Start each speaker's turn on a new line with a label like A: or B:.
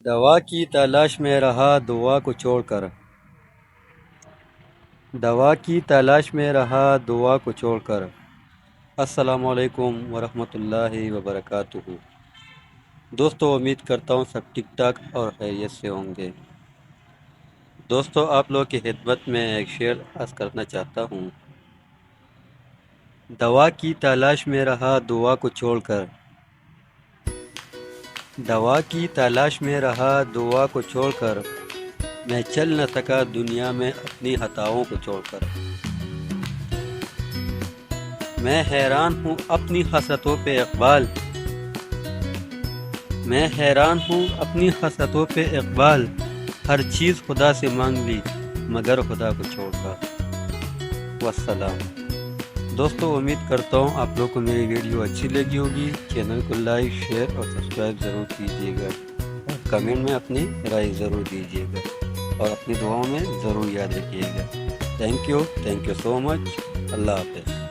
A: दवा की तलाश में रहा दुआ को छोड़कर। दवा की तलाश में रहा दुआ को छोड़कर। अस्सलामु अलैकुम वरहमतुल्लाहि वबरकातुहू। दोस्तों, उम्मीद करता हूँ सब ठीक ठाक और खैरियत से होंगे। दोस्तों, आप लोग की खिदमत में एक शेर अर्ज़ करना चाहता हूँ। दवा की तलाश में रहा दुआ को छोड़कर। दवा की तलाश में रहा दुआ को छोड़कर। मैं चल न सका दुनिया में अपनी खताओं को छोड़कर। मैं हैरान हूँ अपनी हसरतों पे इक़बाल। मैं हैरान हूँ अपनी हसरतों पे इक़बाल। हर चीज़ खुदा से मांग ली मगर खुदा को छोड़कर। वस्सलाम। दोस्तों, उम्मीद करता हूँ आप लोग को मेरी वीडियो अच्छी लगी होगी। चैनल को लाइक, शेयर और सब्सक्राइब ज़रूर कीजिएगा और कमेंट में अपनी राय ज़रूर दीजिएगा और अपनी दुआओं में ज़रूर याद रखिएगा। Thank you so much. अल्लाह हाफ़िज़।